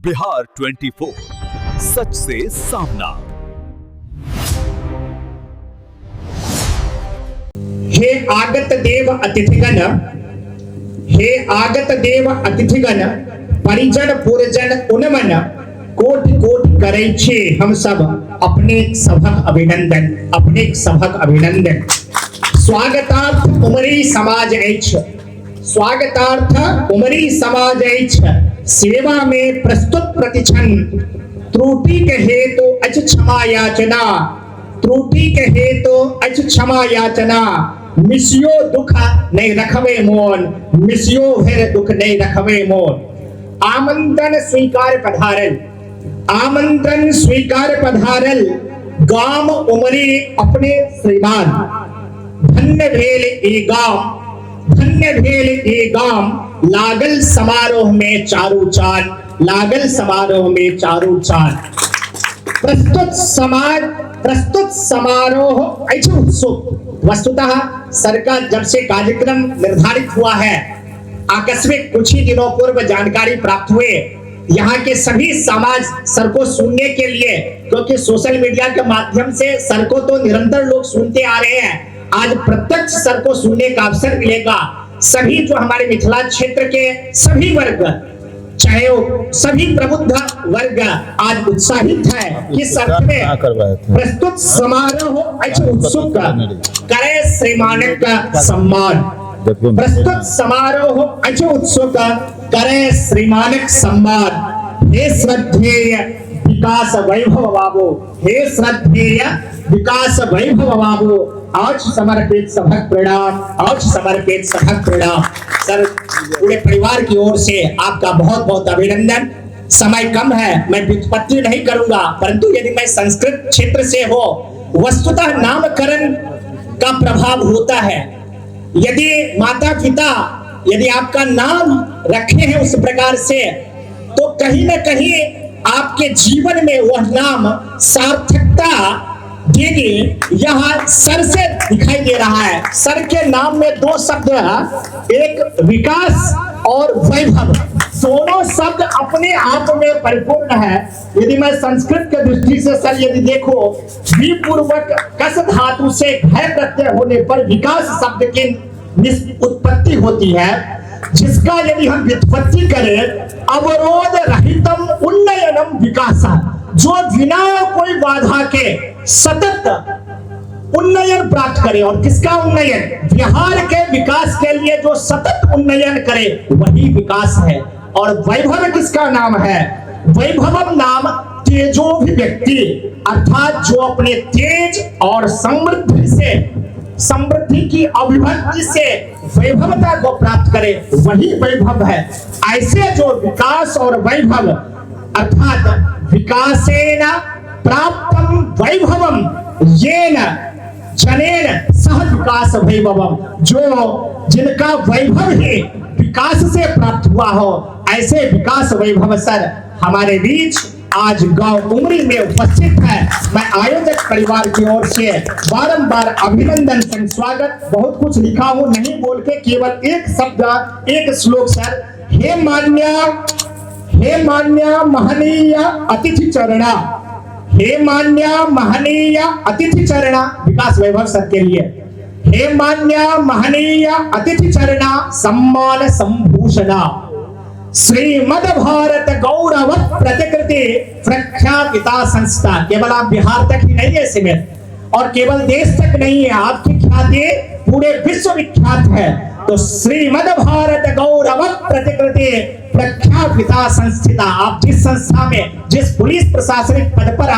बिहार 24 सच से सामना। हे आगत देव अतिथिगण, हे आगत देव अतिथिगण, परिजन पुरजन उन्मन, कोटि कोटि करै छे हम सब अपने सभक अभिनंदन, अपने सभक अभिनंदन। स्वागतार्थ उमरी समाज अछि, स्वागतार्थ उमरी समाज अछि, सेवा में प्रस्तुत प्रतिक्षण, त्रुटि के हेतु अछि क्षमा याचना, त्रुटि के हेतु अछि क्षमा याचना। मिसियो दुख नहीं रखवे मोन, मिसियो फिर दुख नहीं रखवे मोन। आमंत्रण स्वीकार पधारल, आमंत्रण स्वीकार पधारल, गाम उमरी अपने श्रीमान। धन्य भेल ए गाम, धन्य भेल ए गाम, लागल समारोह में चारू चांद, लागल समारोह में चारू चांद। प्रस्तुत समारोह अछि उत्सुक। वस्तुतः सर का जब से कार्यक्रम निर्धारित हुआ है, आकस्मिक कुछ ही दिनों पूर्व जानकारी प्राप्त हुए, यहाँ के सभी समाज सर को सुनने के लिए, क्योंकि सोशल मीडिया के माध्यम से सर को तो निरंतर लोग सुनते आ रहे हैं, आज प्रत्यक्ष सर को सुनने का अवसर मिलेगा। सभी जो हमारे मिथिला क्षेत्र के सभी वर्ग, चाहे वो सभी प्रबुद्ध वर्ग आज उत्साहित है कि सर में प्रस्तुत समारोह अछि उत्सुक, करे श्रीमानक का सम्मान। प्रस्तुत समारोह अछि उत्सुक, करे श्रीमानक सम्मान। हे श्रद्धेय विकास वैभव बाबू, हे श्रद्धेय विकास वैभव बाबू, आज समर्पित सभक प्रणाम, आज समर्पित सभक प्रणाम। सर पूरे परिवार की ओर से आपका बहुत बहुत अभिनंदन। समय कम है, मैं व्युत्पत्ति नहीं करूंगा, परंतु यदि मैं संस्कृत क्षेत्र से हो, वस्तुतः नामकरण का प्रभाव होता है। यदि माता पिता यदि आपका नाम रखे हैं उस प्रकार से, तो कहीं ना कहीं आपके जीवन में वह नाम सार्थकता देगी। यह सर से दिखाई दे रहा है। सर के नाम में दो शब्द, एक विकास और वैभव, दोनों शब्द अपने आप में परिपूर्ण है। यदि मैं संस्कृत के दृष्टि से सर यदि देखो, विपूर्वक कस धातु से घय प्रत्यय होने पर विकास शब्द की उत्पत्ति होती है, जिसका यदि हम व्युत्पत्ति करें, अवरोध रहितम उन्नयनम विकासा, जो बिना कोई बाधा के सतत उन्नयन प्राप्त करे। और किसका उन्नयन? बिहार के विकास के लिए जो सतत उन्नयन करे वही विकास है। और वैभव किसका नाम है? वैभवम नाम तेजोभिव्यक्ति, अर्थात जो अपने तेज और समृद्धि से, समृद्धि की अभिव्यक्ति से वैभवता को प्राप्त करे वही वैभव है। ऐसे जो विकास और वैभव, अर्थात विकासेन प्राप्तम वैभवम येन जनेन सह विकास वैभवम, जो जिनका वैभव ही विकास से प्राप्त हुआ हो, ऐसे विकास वैभव सर हमारे बीच आज गांव उमरी में उपस्थित है। मैं आयोजक परिवार की ओर से बारंबार अभिनंदन संग स्वागत। बहुत कुछ लिखा हूं, नहीं बोल के केवल एक शब्द, एक श्लोक सर। हे मान्य महनीय अतिथि चरणा, हे मान्य महनीय अतिथि चरणा, विकास वैभव सर के लिए। हे मान्य महनीय अतिथि चरणा, सम्मान संभूषणा, श्रीमद भारत गौरव प्रतिकृति प्रख्यापिता संस्था। केवल आप बिहार तक ही नहीं है सीमित, और केवल देश तक नहीं है, आपकी ख्याति पूरे विश्व विख्यात है। तो श्रीमद भारत गौरव प्रतिकृति प्रख्यापिता संस्थिता, आप जिस संस्था में, जिस पुलिस प्रशासनिक पद पर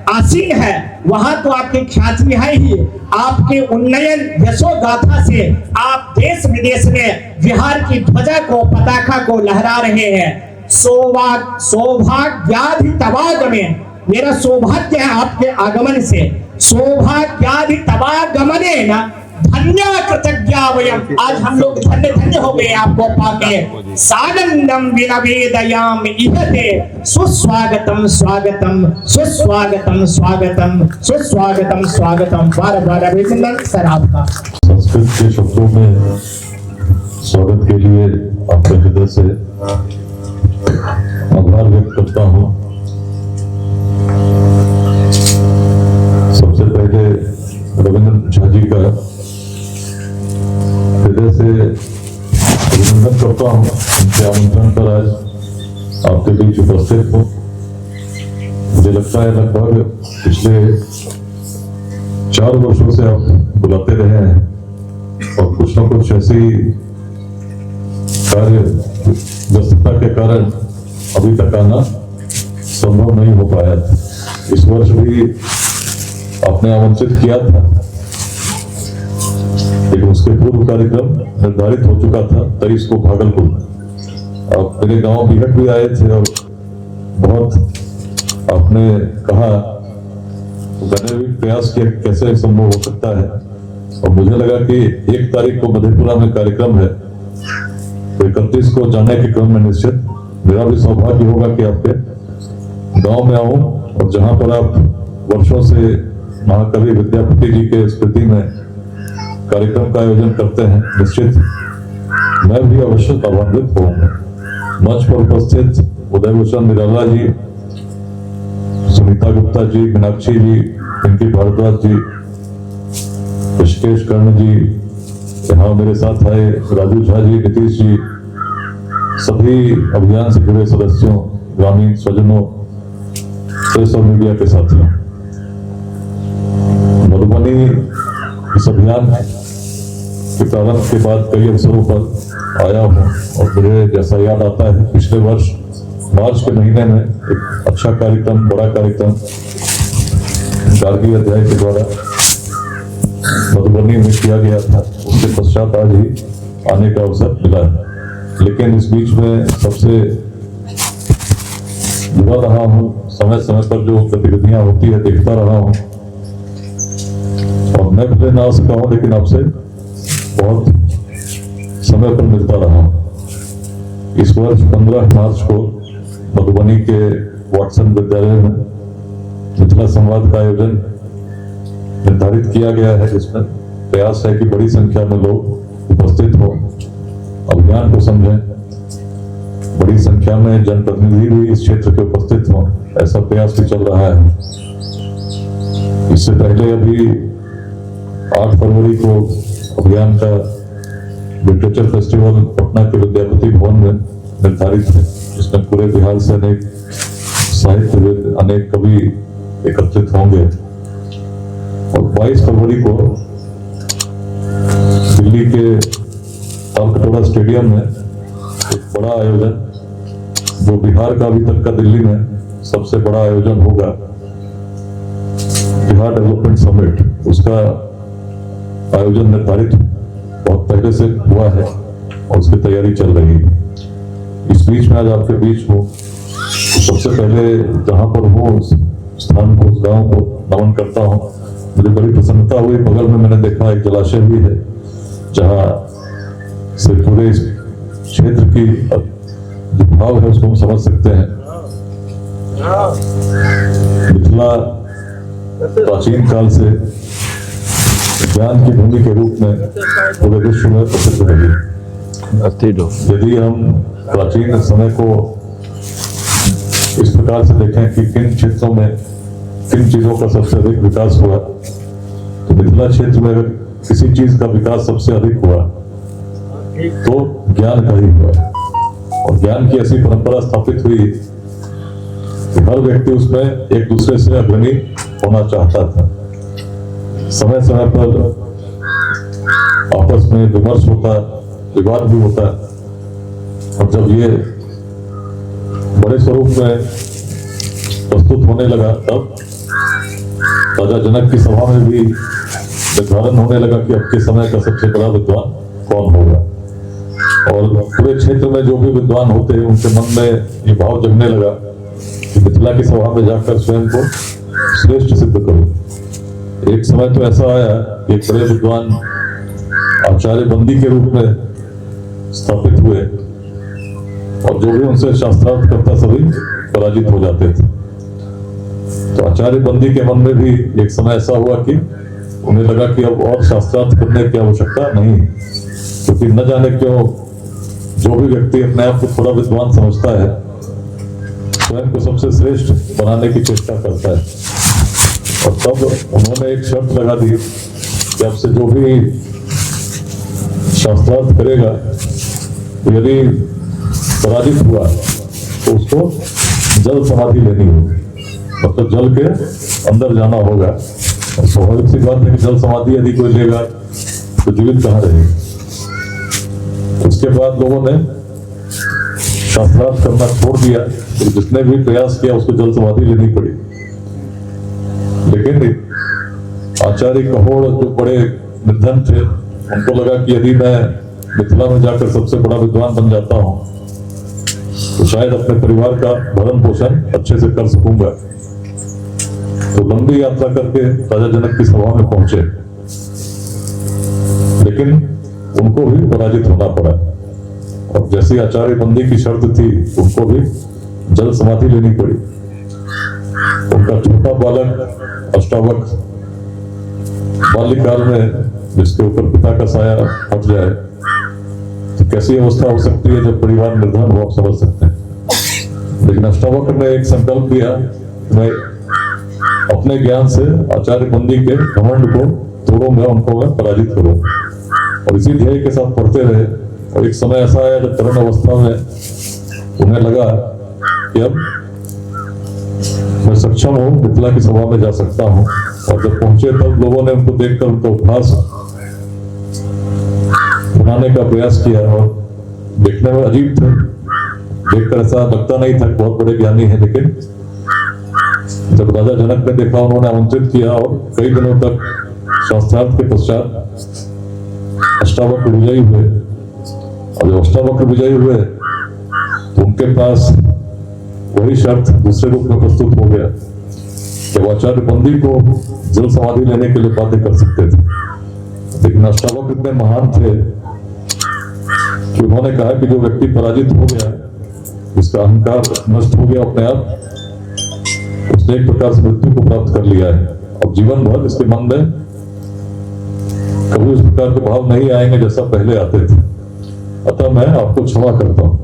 आसीन है, वहां तो आपकी ख्याति है ही। आपके उन्नयन यशो गाथा से आप देश विदेश में बिहार की ध्वजा को, पताका को लहरा रहे हैं। सौभाग्याधि तवागमे, मेरा सौभाग्य है आपके आगमन से। सौभाग्याधि तवागमने न धन्य कृतज्ञा वयम, आज हम लोग धन्य धन्य हो गए आपको पाके। सानंदम विनवेदयाम इहते सुस्वागतम स्वागतम सुस्वागतम स्वागतम सुस्वागतम स्वागतम। बार बार अभिनंदन सर आपका। संस्कृत के शब्दों में स्वागत के लिए आपके हृदय से आभार व्यक्त करता हूँ। सबसे पहले रविंद्र झा जी का हृदय से अभिनंदन करता हूँ, उनके आमंत्रण पर आज आपके बीच उपस्थित हूँ। मुझे लगता है लगभग पिछले 4 वर्षों से आप बुलाते रहे हैं और कुछ न कुछ ऐसी कार्य व्यस्तता के कारण अभी तक आना संभव नहीं हो पाया। इस वर्ष भी आपने आमंत्रित किया था, लेकिन उसके पूर्व कार्यक्रम निर्धारित हो चुका था 23 को भागलपुर में। आप मेरे गांव बिहट भी आए थे और बहुत आपने कहा, मैंने भी प्रयास किया कैसे संभव हो सकता है, और मुझे लगा कि 1 तारीख को मधेपुरा में कार्यक्रम है, तो 31 को जाने के क्रम में निश्चित मेरा भी सौभाग्य होगा कि आपके गांव में आऊं और जहां पर आप वर्षों से महाकवि विद्यापति जी के स्मृति में कार्यक्रम का आयोजन करते हैं, निश्चित मैं भी अवश्य लाभान्वित होऊंगा। मंच पर उपस्थित उदय भूषण निराला जी, सुनीता गुप्ता जी, मीनाक्षी जी, पिंकी भारद्वाज जी, ऋषिकेश कर्ण जी, यहाँ मेरे साथ आए राजू झा जी, नीतीश जी, सभी अभियान से जुड़े सदस्यों, ग्रामीण स्वजनों, प्रेस और मीडिया के साथियों, मधुबनी इस अभियान के प्रारंभ के बाद कई अवसरों पर आया हूँ और मुझे जैसा याद आता है पिछले वर्ष मार्च के महीने में एक अच्छा कार्यक्रम, बड़ा कार्यक्रम गार्गी अध्याय के द्वारा मधुबनी में किया गया था। उसके पश्चात आज ही आने का अवसर मिला है, लेकिन इस बीच में सबसे जुड़ा रहा हूँ, समय समय पर जो गतिविधियां होती है देखता रहा हूँ, और मैं भले ना आ सका हूँ लेकिन आपसे बहुत समय पर मिलता रहा हूँ। इस वर्ष 15 मार्च को मधुबनी के वाटसन विद्यालय में मिथिला संवाद का आयोजन निर्धारित किया गया है, जिसमें प्रयास है कि बड़ी संख्या में लोग उपस्थित हों, अभियान को समझें, बड़ी संख्या में जनप्रतिनिधि भी इस क्षेत्र के उपस्थित हों, ऐसा प्रयास भी चल रहा है। इससे पहले अभी 8 फरवरी को अभियान का लिटरेचर फेस्टिवल पटना के विद्यापति भवन में निर्धारित है, जिसमें पूरे बिहार से अनेक साहित्यविद, अनेक कवि एकत्रित होंगे। और 22 फरवरी को दिल्ली के तालकटोरा स्टेडियम में एक बड़ा आयोजन, जो बिहार का अभी तक का दिल्ली में सबसे बड़ा आयोजन होगा, बिहार डेवलपमेंट समिट, उसका आयोजन निर्धारित बहुत पहले से हुआ है और उसकी तैयारी चल रही है। इस बीच में आज आपके बीच हूँ, तो सबसे पहले जहां पर हो उस स्थान को, उस गांव को नमन करता हूँ। मुझे बड़ी प्रसन्नता हुई, बगल में मैंने देखा एक जलाशय भी है, जहां से पूरे इस क्षेत्र की जो भाव है उसको हम समझ सकते हैं। मिथिला प्राचीन काल से ज्ञान की भूमि के रूप में पूरे विश्व में प्रसिद्ध रही। यदि हम प्राचीन समय को इस प्रकार से देखें कि किन क्षेत्रों में किन चीजों का सबसे अधिक विकास हुआ, तो मिथिला क्षेत्र में अगर किसी चीज का विकास सबसे अधिक हुआ तो ज्ञान का ही हुआ, और ज्ञान की ऐसी परंपरा स्थापित हुई कि हर व्यक्ति उसमें एक दूसरे से अग्रणी होना चाहता था। समय समय पर आपस में विमर्श होता, विवाद भी होता, और जब ये बड़े स्वरूप में प्रस्तुत होने लगा तब राजा जनक की सभा में भी निर्धारण होने लगा कि अब के समय का सबसे बड़ा विद्वान कौन होगा, और पूरे क्षेत्र में जो भी विद्वान होते हैं उनके मन में ये भाव जगने लगा कि मिथिला की सभा में जाकर स्वयं को श्रेष्ठ सिद्ध करो। एक समय तो ऐसा आया कि एक बड़े विद्वान आचार्य बंदी के रूप में स्थापित हुए, और जो भी उनसे शास्त्रार्थ करता सभी पराजित हो जाते थे। तो आचार्य बंदी के मन में भी एक समय ऐसा हुआ कि उन्हें लगा कि अब और शास्त्रार्थ करने की आवश्यकता नहीं, क्योंकि न जाने क्यों जो भी व्यक्ति अपने आप को थोड़ा विद्वान समझता है स्वयं को सबसे श्रेष्ठ बनाने की चेष्टा करता है। और तब उन्होंने एक शर्त लगा दी कि अब से जो भी शास्त्रार्थ करेगा, यदि पराजित हुआ तो उसको जल समाधि लेनी होगी, मतलब जल के अंदर जाना होगा। और स्वाभाविक सी बात है कि जल समाधि यदि कोई लेगा तो जीवित कहाँ रहेगा। उसके बाद लोगों ने शास्त्रार्थ करना छोड़ दिया, तो जिसने भी प्रयास किया उसको जल समाधि लेनी पड़ी। लेकिन आचार्य कहोड़ जो बड़े निर्धन थे, उनको लगा कि यदि मैं मिथिला में जाकर सबसे बड़ा विद्वान बन जाता हूं तो शायद अपने परिवार का भरण पोषण अच्छे से कर सकूंगा। तो लंबी यात्रा करके राजा जनक की सभा में पहुंचे, लेकिन उनको भी पराजित होना पड़ा। और जैसी आचार्य बंदी की शर्त थी, उनको भी जल समाधि लेनी पड़ी। उनका छोटा बालक अष्टावक्र बाल्यकाल में, जिसके ऊपर पिता का साया हट जाए, तो कैसी अवस्था हो सकती है जब परिवार निर्धन हो, आप समझ सकते हैं। लेकिन अष्टावक्र ने एक संकल्प लिया, मैं अपने ज्ञान से आचार्य बंदी के घमंड को तोड़ूंगा, उनको मैं पराजित करूंगा। और इसी ध्येय के साथ पढ़ते रहे। और एक समय ऐसा आया जब तरुण अवस्था में उन्हें लगा कि अब मैं सक्षम हूं, मिथिला की सभा में जा सकता हूं। और जब पहुंचे तब लोगों ने उनको देखकर उनका उपहास बनाने का प्रयास किया, और देखने में अजीब थे। देखकर ऐसा लगता नहीं था बहुत बड़े ज्ञानी हैं। लेकिन जब राजा जनक ने देखा, उन्होंने आमंत्रित किया और कई दिनों तक शास्त्रार्थ के पश्चात अष्टावक्र विजयी हुए। और जब अष्टावक्र विजयी हुए तो उनके पास वही शर्त दूसरे रूप में प्रस्तुत हो गया कि वो आचार्य बंदी को जल समाधि लेने के लिए बाध्य कर सकते थे। लेकिन अष्टावक्र इतने महान थे कि उन्होंने कहा कि जो व्यक्ति पराजित हो गया, जिसका अहंकार नष्ट हो गया अपने आप, उसने एक प्रकार से मृत्यु को प्राप्त कर लिया है। अब जीवन भर इसके मन में कभी उस प्रकार के भाव नहीं आएंगे जैसा पहले आते थे। अतः मैं आपको क्षमा करता हूं।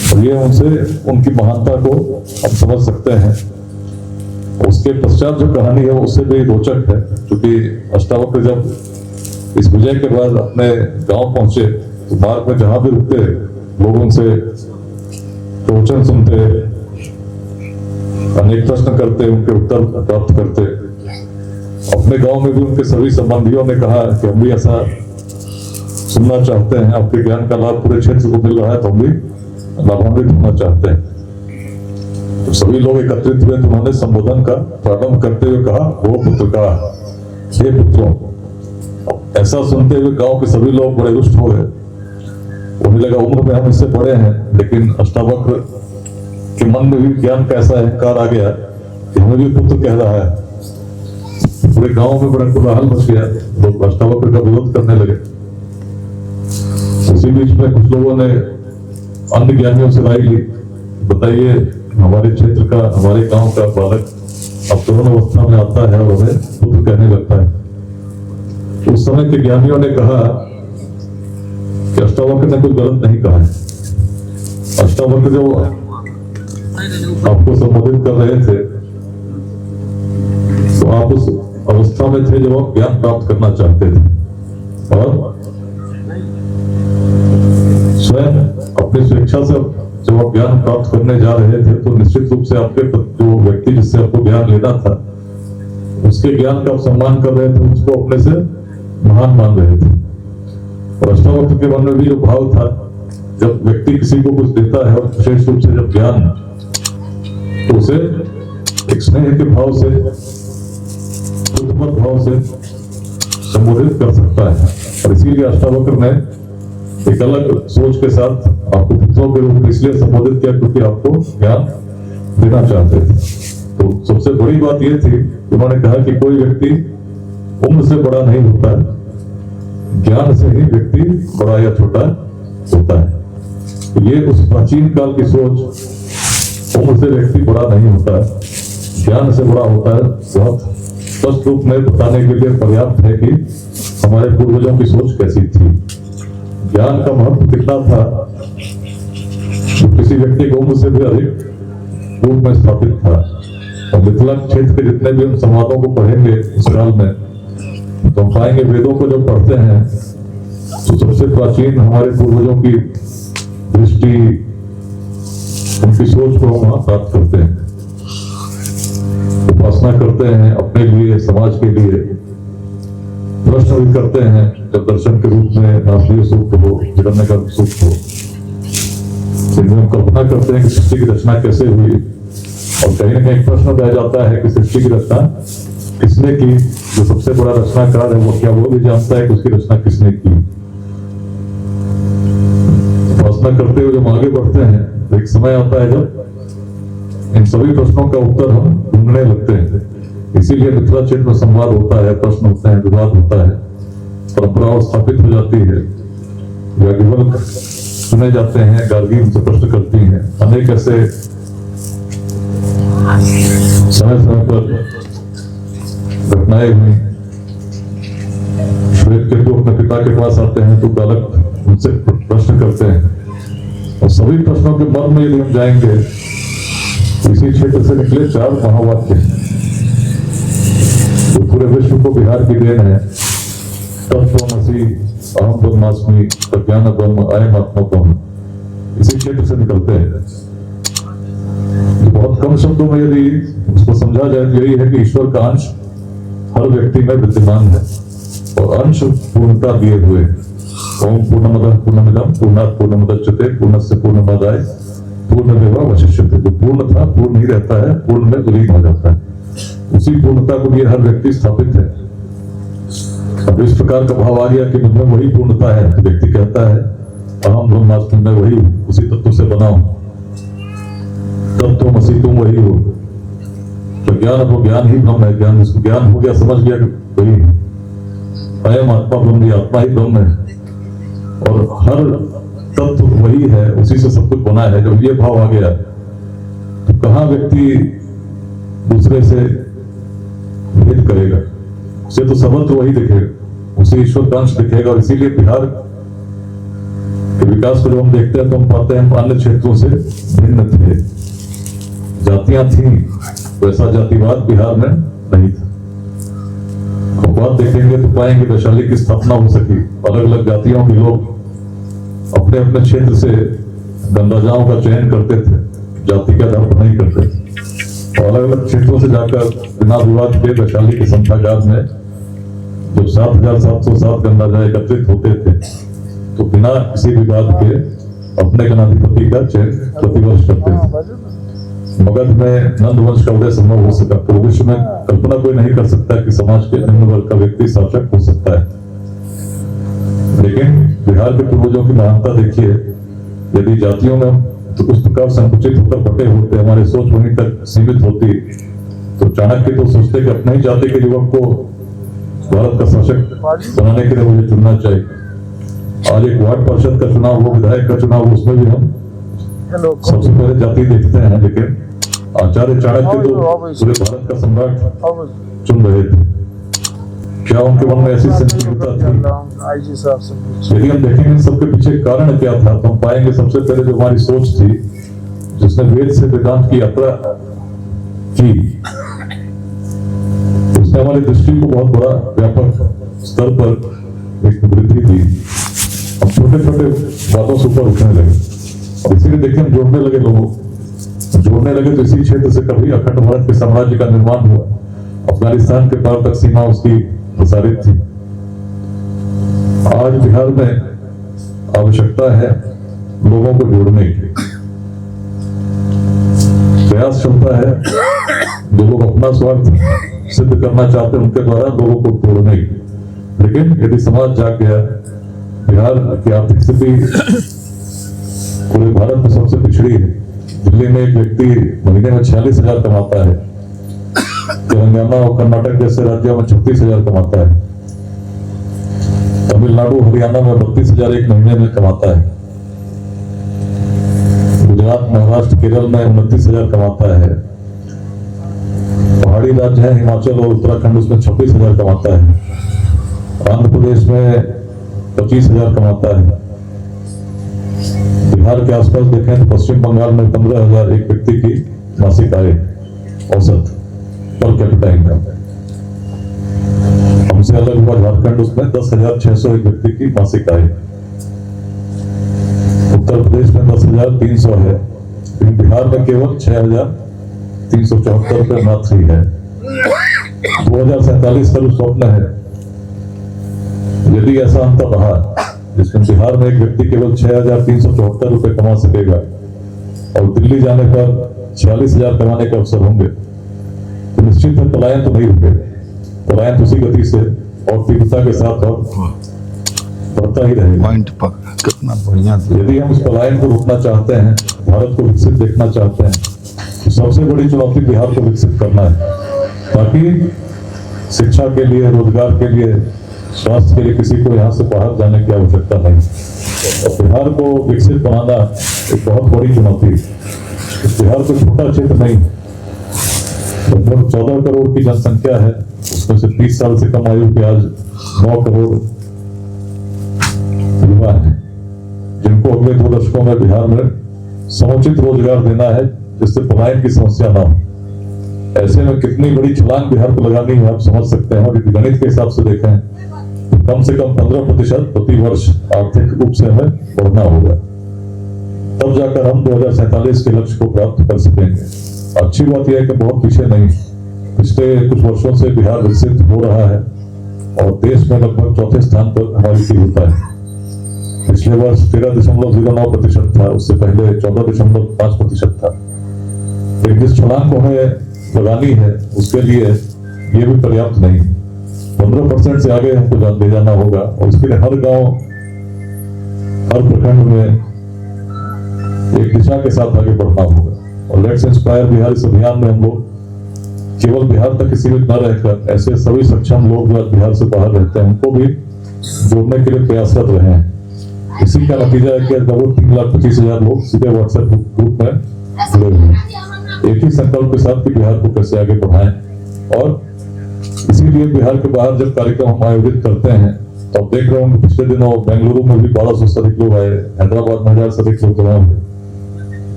और ये उनसे उनकी महानता को हम समझ सकते हैं। उसके पश्चात जो कहानी है वो उससे भी रोचक है, क्योंकि अष्टावक्र जब इस विजय के बाद अपने गांव पहुंचे तो मार्ग में जहां भी रुकते लोग उनसे प्रवचन सुनते, अनेक प्रश्न करते, उनके उत्तर प्राप्त करते। अपने गांव में भी उनके सभी संबंधियों ने कहा कि हम भी ऐसा सुनना चाहते हैं, आपके ज्ञान का लाभ पूरे क्षेत्र को मिल रहा है तो हम भी लाभान्वित होना चाहते हैं। तो सभी लोग एकत्रित हुए तो उन्होंने संबोधन का प्रारंभ करते हुए कहा, वो पुत्र का, हे पुत्रों। ऐसा सुनते हुए गांव के सभी लोग बड़े रुष्ट हो गए। उन्हें लगा उम्र में हम इससे बड़े हैं, लेकिन अष्टावक्र के मन में भी ज्ञान का ऐसा अहंकार आ गया कि हमें भी पुत्र कह रहा है। पूरे गांव में बड़ा कोलाहल मच गया, लोग अष्टावक्र का विरोध करने लगे। उसी बीच में कुछ लोगों ने अन्य ज्ञानियों से राय ली, बताइए हमारे क्षेत्र का, हमारे गांव का बालक अब तरुण अवस्था में आता है और हमें पुत्र कहने लगता है। उस समय के ज्ञानियों ने कहा कि अष्टावक्र ने कुछ गलत नहीं कहा है। अष्टावक्र जो आपको संबोधित कर रहे थे तो आप उस अवस्था में थे जब आप ज्ञान प्राप्त करना चाहते थे, और स्वयं अपनी स्वेच्छा से जब आप ज्ञान प्राप्त करने जा रहे थे तो निश्चित रूप से आपके जो व्यक्ति जिससे आपको ज्ञान लेना था, उसके ज्ञान का आप सम्मान कर रहे थे, उसको अपने से महान मान रहे थे। और अष्टावक्र के मन में भी जो भाव था, जब व्यक्ति किसी को कुछ देता है और विशेष रूप से जब ज्ञान, तो उसे एक स्नेह के भाव से, उत्तम भाव से संबोधित कर सकता है। और इसीलिए अष्टावक्र ने एक अलग सोच के साथ आपको पुत्रों के रूप में इसलिए संबोधित किया क्योंकि आपको ज्ञान देना चाहते थे। तो सबसे बड़ी बात यह थी, उन्होंने कहा कि कोई व्यक्ति उम्र से बड़ा नहीं होता है, ज्ञान से ही व्यक्ति बड़ा या छोटा होता है। तो ये उस प्राचीन काल की सोच, उम्र से व्यक्ति बड़ा नहीं होता है, ज्ञान से बड़ा होता है, बहुत स्पष्ट रूप में बताने के लिए पर्याप्त है कि हमारे पूर्वजों की सोच कैसी थी। ज्ञान का महत्व कितना था, जो किसी व्यक्ति को उम्र से भी अधिक रूप में स्थापित था। और मिथिला क्षेत्र के जितने भी हम संवादों को पढ़ेंगे इस काल में, तो हम पाएंगे वेदों को जब पढ़ते हैं तो सबसे प्राचीन हमारे पूर्वजों की दृष्टि, उनकी सोच को हम वहां प्राप्त करते हैं। उपासना करते हैं अपने लिए, समाज के लिए, प्रश्न भी करते हैं जब दर्शन के रूप में नासलीय सूक्त हो, हिरण्य का सूक्त हो, जिनमें हम कल्पना करते हैं कि सृष्टि की रचना कैसे हुई। और कहीं ना कहीं प्रश्न रह जाता है कि सृष्टि की रचना किसने की। जो सबसे बड़ा रचनाकार है वो क्या वो भी जानता है कि उसकी रचना किसने की। उपासना करते हुए जब आगे बढ़ते हैं तो एक समय आता है जब इन सभी प्रश्नों का उत्तर हम ढूंढने लगते हैं। इसीलिए मिथिला क्षेत्र में संवाद होता है, प्रश्न होते हैं, विवाद होता है, परंपराओं स्थापित हो जाती है, याज्ञवल्क्य सुने जाते हैं, गार्गी उनसे प्रश्न करती हैं। अनेक ऐसे समय समय पर घटनाएं हुई। श्वेत केतु अपने पिता के पास आते हैं तो बालक उनसे प्रश्न करते हैं, और सभी प्रश्नों के मर्म में यदि हम जाएंगे तो इसी क्षेत्र से निकले 4 महावाक्य जो पूरे विश्व को बिहार की देन है। तत्त्वमसि अहम ब्रह्मास्मि प्रज्ञान ब्रह्म अयम आत्मा ब्रह्म, इसी क्षेत्र से निकलते हैं। बहुत कम शब्दों में यदि उसको समझा जाए तो यही है कि ईश्वर का अंश हर व्यक्ति में विद्यमान है और अंश पूर्णता दिए हुए। ओम पूर्णमदः पूर्णमिदं पूर्णात् पूर्णमुदच्यते पूर्णस्य पूर्णमादाय पूर्णमेवावशिष्यते। जो पूर्ण था पूर्ण ही रहता है, पूर्ण में विलीन हो जाता है। उसी पूर्णता को लिए हर व्यक्ति स्थापित है। अब इस प्रकार का भाव आ गया कि मुझमें वही पूर्णता है, तो व्यक्ति कहता है अहम ब्रह्मास्मि, मैं वही हूं, उसी तत्व से बना हूं। तत्त्वमसि, तुम वही हो। तो ज्ञान, वो ज्ञान ही ब्रह्म है। ज्ञान, जिसको ज्ञान हो गया, समझ गया कि वही है। अयम आत्मा ब्रह्म, ये आत्मा ही ब्रह्म है और हर तत्व वही है, उसी से सब कुछ बना है। जब ये भाव आ गया तो कहाँ व्यक्ति दूसरे से भेद करेगा? उसे तो सर्वत्र वही दिखेगा, उसे ईश्वर का अंश दिखेगा। और इसीलिए बिहार के विकास को जब हम देखते हैं तो हम पाते हैं हम अन्य क्षेत्रों से भिन्न थे। जातियां थी, वैसा जातिवाद बिहार में नहीं था। अपवाद देखेंगे तो पाएंगे वैशाली की स्थापना हो सकी। अलग अलग जातियों के लोग अपने अपने क्षेत्र से गणराजाओं का चयन करते थे, जाति का आधार नहीं करते थे। और अलग अलग क्षेत्रों से जाकर बिना विवाद के वैशाली के संथागार में जब 7,707 गणराजा एकत्रित होते थे तो बिना किसी विवाद के अपने गणाधिपति का चयन प्रतिवर्ष करते थे। मगध में नंद वंश का उदय संभव हो सका। तो विश्व में कल्पना कोई नहीं कर सकता कि समाज के निम्न वर्ग का व्यक्ति शासक हो सकता है। लेकिन बिहार के पूर्वजों की महानता देखिए। यदि जातियों में तो उस प्रकार संकुचित होकर बटे होते, हमारी सोच वहीं तक सीमित होती, तो चाणक्य तो सोचते कि अपने ही जाति के युवक को भारत का शासक बनाने के लिए मुझे चुनना चाहिए। आज एक वार्ड पार्षद का चुनाव हो, विधायक का चुनाव हो, उसमें भी हम सबसे पहले जाति देखते हैं। लेकिन आचार्य चाणक्य तो पूरे भारत का सम्राट चुन रहे थे। क्या उनके मन में ऐसी संकीर्णता थी? यदि हम देखेंगे इन सबके पीछे कारण क्या था तो हम पाएंगे सबसे पहले जो हमारी सोच थी, जिसने वेद से वेदांत की यात्रा की, उसने हमारी दृष्टि को बहुत बड़ा व्यापक स्तर पर एक वृद्धि दी। हम छोटे छोटे बातों से ऊपर उठने लगे और इसीलिए देखिए हम जोड़ने लगे, लोगों जोड़ने लगे। तो इसी क्षेत्र से कभी अखंड भारत के साम्राज्य का निर्माण हुआ। अफगानिस्तान के पार तक सीमा उसकी प्रसारित थी। आज बिहार में आवश्यकता है लोगों को जोड़ने की। प्रयास चलता है, जो लोग अपना स्वार्थ सिद्ध करना चाहते हैं उनके द्वारा लोगों को तोड़ने की। लेकिन यदि समाज जाग गया, बिहार की आर्थिक स्थिति पूरे भारत में सबसे पिछड़ी है। दिल्ली में एक व्यक्ति महीने में 46,000 कमाता है, तेलंगाना और कर्नाटक जैसे राज्यों में 36,000 कमाता है, तमिलनाडु हरियाणा में 32,000 एक महीने में कमाता है, गुजरात महाराष्ट्र केरल में 29,000 कमाता है, पहाड़ी राज्य है हिमाचल और उत्तराखंड उसमें 26,000 कमाता है, आंध्र प्रदेश में 25,000 कमाता है। बिहार के आसपास देखें तो पश्चिम बंगाल में 15,000 एक व्यक्ति की मासिक आय औसत पर कैपिटा इनकम। हमसे अलग हुआ झारखंड, उसमें 10,601 व्यक्ति की मासिक आय। उत्तर प्रदेश में 10,300 है, लेकिन बिहार में केवल 6,374 रुपये मात्र ही है। 2047 का जो स्वप्न है, यदि ऐसा अंतर रहा जिसमें बिहार में एक व्यक्ति केवल 6,374 रुपये कमा सकेगा और दिल्ली जाने पर 46,000 कमाने के अवसर होंगे, तो निश्चित है पलायन तो नहीं रुकेगा। पलायन उसी गति से और तीव्रता के साथ और बढ़ता ही रहेगा। पॉइंट पर कितना बढ़िया। यदि हम इस पलायन को रोकना चाहते हैं, भारत को विकसित देखना चाहते हैं, तो सबसे बड़ी चुनौती बिहार को विकसित करना है, ताकि शिक्षा के लिए, रोजगार के लिए, स्वास्थ्य के लिए किसी को यहाँ से बाहर जाने की आवश्यकता नहीं। और बिहार को विकसित बनाना एक बहुत बड़ी चुनौती है। बिहार को छोटा क्षेत्र नहीं, लगभग 14 करोड़ की जनसंख्या है, उसमें से 30 साल से कम आयु के आज 9 करोड़ युवा है, जिनको अगले 2 दशकों में बिहार में समुचित रोजगार देना है, जिससे पलायन की समस्या ना हो। ऐसे में कितनी बड़ी छलांग बिहार को लगानी है आप समझ सकते हैं। और गणित के हिसाब से देखें तो कम से कम 15% प्रति वर्ष आर्थिक रूप से हमें बढ़ना होगा, तब जाकर हम 2047 के लक्ष्य को प्राप्त कर सकेंगे। अच्छी बात यह है कि बहुत पीछे नहीं, पिछले कुछ वर्षों से बिहार विकसित हो रहा है और देश में लगभग 4थे स्थान पर हमारी की होता है। पिछले वर्ष 13.09% था, उससे पहले 14.5% था। लेकिन जिस छलांग को हमें लगानी है उसके लिए ये भी पर्याप्त नहीं। 15% से आगे हमको ले जाना होगा और उसके लिए हर गांव, हर प्रखंड में एक दिशा के साथ आगे बढ़ना होगा। और लेट्स इंस्पायर बिहार इस अभियान में हम लोग केवल बिहार तक सीमित न रहकर ऐसे सभी सक्षम लोग जो बिहार से बाहर रहते हैं उनको भी जोड़ने के लिए प्रयासरत रहे हैं। इसी का नतीजा है कि लगभग 3,25,000 लोग सीधे व्हाट्सएप ग्रुप में जुड़े हुए हैं, एक ही संकल्प के साथ कि बिहार को कैसे आगे बढ़ाएं। और इसीलिए बिहार के बाहर जब कार्यक्रम हम आयोजित करते हैं तो आप देख रहे होंगे पिछले दिनों बेंगलुरु में भी 1,200 से अधिक लोग आए, हैदराबाद में 1,000 से अधिक लोग जमा हुए।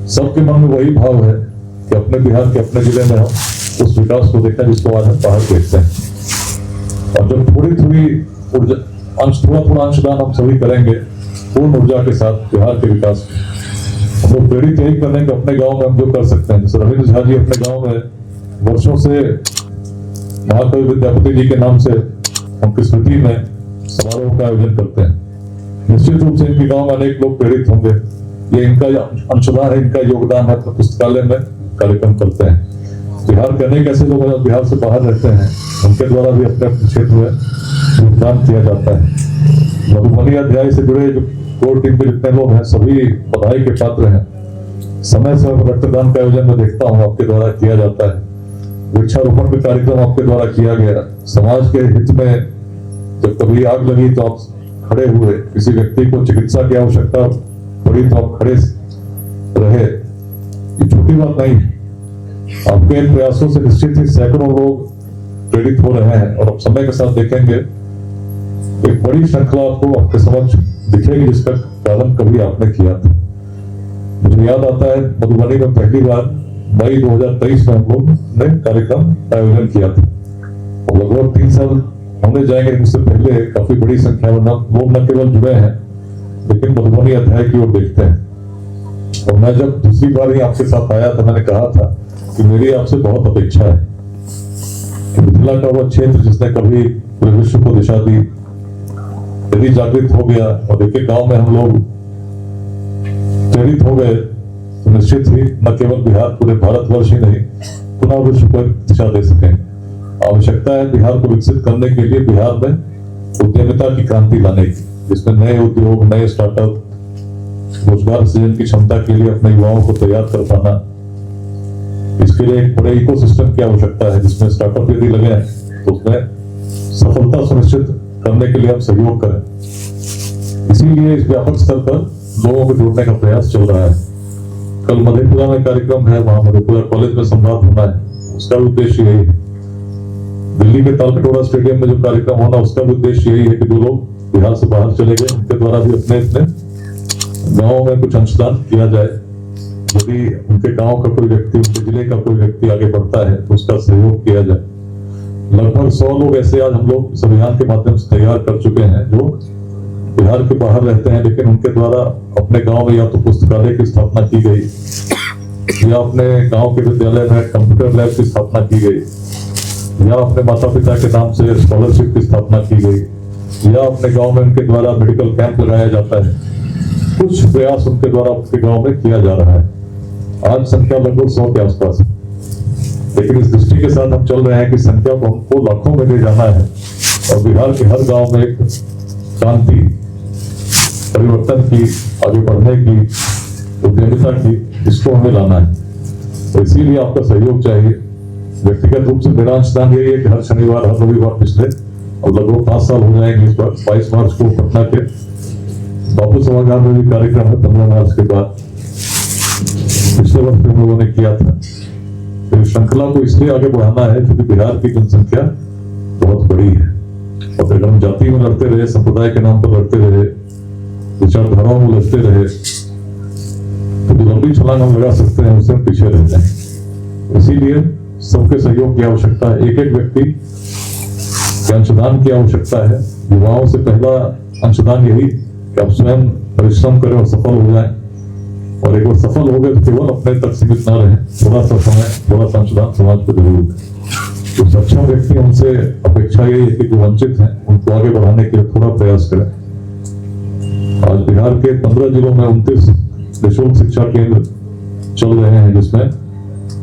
सबके मन में वही भाव है कि अपने बिहार के अपने जिले में हम उस विकास को देखें जिसको आज हम बाहर देखते हैं। और जब थोड़ा थोड़ा अंशदान हम सभी करेंगे पूर्ण ऊर्जा के साथ बिहार के विकास में, हम लोग प्रेरित यही करने के अपने गांव में हम जो कर सकते हैं। जैसे रविंद्र झा जी अपने गांव में वर्षों से महाकवि विद्यापति जी के नाम से उनकी स्मृति में समारोह का आयोजन करते हैं। निश्चित रूप से इनके गांव में अनेक लोग प्रेरित होंगे, ये इनका अंशदान है, इनका योगदान है। तो पुस्तकालय में कार्यक्रम करते हैं। बिहार के अनेक ऐसे लोग बिहार से बाहर रहते हैं, उनके द्वारा भी अपने अपने क्षेत्र में योगदान किया जाता है। मधुबनी अध्याय से जुड़े जो कोर टीम के जितने लोग हैं सभी बधाई के पात्र हैं। समय समय रक्तदान का आयोजन में देखता हूँ आपके द्वारा किया जाता है। वृक्षारोपण का कार्यक्रम आपके द्वारा किया गया। समाज के हित में जब कभी आग लगी तो आप खड़े हुए, किसी व्यक्ति को चिकित्सा की आवश्यकता पड़ी तो आप खड़े रहे। ये छोटी बात नहीं है। आपके इन प्रयासों से निश्चित ही सैकड़ों लोग प्रेरित हो रहे हैं और अब समय के साथ देखेंगे एक बड़ी श्रृंखला आपको आपके समक्ष दिखेगी जिसका प्रारंभ कभी आपने किया था। मुझे याद आता है मधुबनी में पहली बार मई 2023 में हम लोग ने कार्यक्रम आयोजन किया था और लगभग 3 साल होने जाएंगे। उससे पहले काफी बड़ी संख्या में लोग न केवल जुड़े हैं लेकिन मधुबनी अध्याय की ओर देखते हैं। और मैं जब दूसरी बार ही आपके साथ आया था मैंने कहा था कि मेरी आपसे बहुत अपेक्षा है कि मिथिला का वह क्षेत्र जिसने कभी पूरे विश्व को दिशा दी, यदि जागृत हो गया और एक एक गांव में हम लोग प्रेरित हो गए तो निश्चित ही न केवल बिहार पूरे भारतवर्ष ही नहीं पुनः विश्व को दिशा दे सकें। आवश्यकता है बिहार को विकसित करने के लिए बिहार में उद्यमिता की क्रांति लाने की, जिसमें नए उद्योग, नए स्टार्टअप, रोजगार सृजन की क्षमता के लिए अपने युवाओं को तैयार कर पाना। इसके लिए एक बड़े इकोसिस्टम की आवश्यकता है जिसमें स्टार्टअप यदि लगे तो उसमें सफलता सुनिश्चित करने के लिए हम सहयोग करें। इसीलिए इस व्यापक स्तर पर लोगों को जोड़ने का प्रयास चल रहा है। कल मधेपुरा में कार्यक्रम है, वहां मधेपुरा कॉलेज में संवाद होना है, उसका भी उद्देश्य यही है। दिल्ली के तालकटोरा स्टेडियम में जो कार्यक्रम होना उसका भी उद्देश्य यही है कि जो लोग बिहार से बाहर चले गए उनके द्वारा भी अपने अपने गाँव में कुछ अंशदान किया जाए यदि उनके गांव का कोई व्यक्ति, उनके जिले का कोई व्यक्ति आगे बढ़ता है तो उसका सहयोग किया जाए। लगभग 100 लोग ऐसे आज हम लोग इस अभियान के माध्यम से तैयार कर चुके हैं जो बिहार के बाहर रहते हैं, लेकिन उनके द्वारा अपने गांव में या तो पुस्तकालय की स्थापना की गई या अपने गांव के विद्यालय में कंप्यूटर लैब की स्थापना की गई या अपने माता पिता के नाम से स्कॉलरशिप की स्थापना की गई या अपने गांव में उनके द्वारा मेडिकल कैंप लगाया जाता है। कुछ प्रयास उनके द्वारा उनके गांव में किया जा रहा है। आज संख्या लगभग 100 के आसपास है, लेकिन इस दृष्टि के साथ हम चल रहे हैं कि संख्या को हमको लाखों में ले जाना है और बिहार के हर गांव में एक शांति, परिवर्तन की, आगे बढ़ने की, उद्यमिता की, इसको हमें लाना है। तो इसीलिए आपका सहयोग चाहिए। व्यक्तिगत रूप से मेरा अंशदान यही है कि हर शनिवार, हर रविवार पिछले और लगभग 5 साल हो जाएंगे इस बार, 22 मार्च को पटना के बापू सभागार में भी कार्यक्रम है। 15 मार्च के बाद पिछले वर्ष हम लोगों ने किया था। तो श्रृंखला को इसलिए आगे बढ़ाना है क्योंकि बिहार की जनसंख्या बहुत बड़ी है और अगर हम जाति में लड़ते रहे, संप्रदाय के नाम पर लड़ते रहे, विचारधाराओं में लड़ते रहे तो जो लंबी छलांग हम लगा सकते हैं उससे हम पीछे रह जाएंगे। इसीलिए सबके सहयोग की आवश्यकता है, एक एक व्यक्ति के अंशदान की आवश्यकता है। युवाओं से पहला अंशदान यही कि आप स्वयं परिश्रम करें और सफल हो जाएं, और एक बार सफल हो गए तो केवल अपने तक सीमित ना रहे, थोड़ा सा समय, थोड़ा सा अंशदान समाज को जरूर दें। जो सक्षम व्यक्ति, उनसे अपेक्षा यही है कि जो वंचित हैं उनको आगे बढ़ाने के लिए थोड़ा प्रयास करें। आज बिहार के 15 जिलों में 29 निःशुल्क शिक्षा केंद्र चल रहे हैं, जिसमें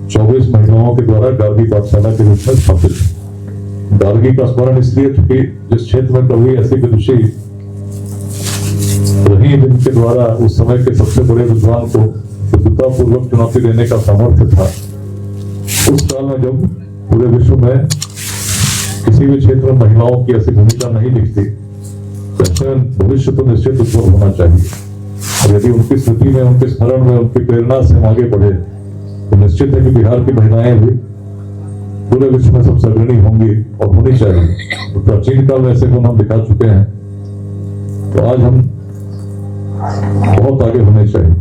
24 महिलाओं के द्वारा गार्गी पाठशाला के रूप में स्थापित है। गार्गी का स्मरण इसलिए क्योंकि जिस क्षेत्र में कभी ऐसी विदुषी रही जिनके द्वारा उस समय के सबसे बड़े विद्वान को विद्वतापूर्वक चुनौती देने का सामर्थ्य था, उस काल में जब पूरे विश्व में किसी भी क्षेत्र में महिलाओं की ऐसी भूमिका नहीं दिखती, तो भविष्य तो निश्चित उज्जवल होना चाहिए। और यदि उनकी स्मृति में, उनके स्मरण में, उनकी प्रेरणा से हम आगे बढ़े तो निश्चित है कि बिहार की महिलाएं भी पूरे विश्व में सबसे अग्रणी होंगी और होनी चाहिए। तो प्राचीन काल में ऐसे गुण हम दिखा चुके हैं, तो आज हम बहुत आगे होने चाहिए।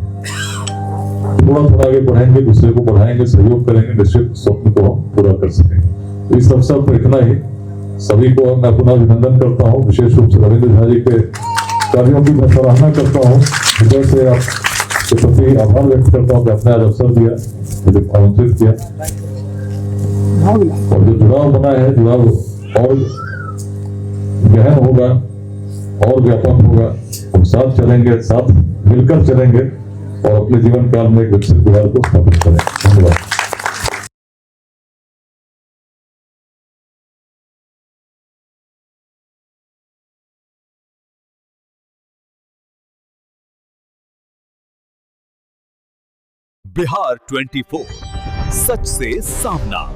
थोड़ा थोड़ा आगे बढ़ेंगे, दूसरे को बढ़ाएंगे, सहयोग करेंगे, निश्चित स्वप्न को हम पूरा कर सकेंगे। तो इस अवसर पर इतना ही। सभी को मैं पुनः अभिनंदन करता हूँ, विशेष रूप से रविंद्र झा जी के कार्यों की मैं सराहना करता हूँ। हृदय से आपके प्रति आभार व्यक्त करता हूँ कि आपने आज अवसर दिया, मुझे आमंत्रित किया, और जो जुड़ाव बना है, जुड़ाव और गहन होगा और व्यापक होगा। हम साथ चलेंगे, साथ मिलकर चलेंगे और अपने जीवन काल में एक विकसित बिहार को स्थापित करें। धन्यवाद। बिहार 24, सच से सामना।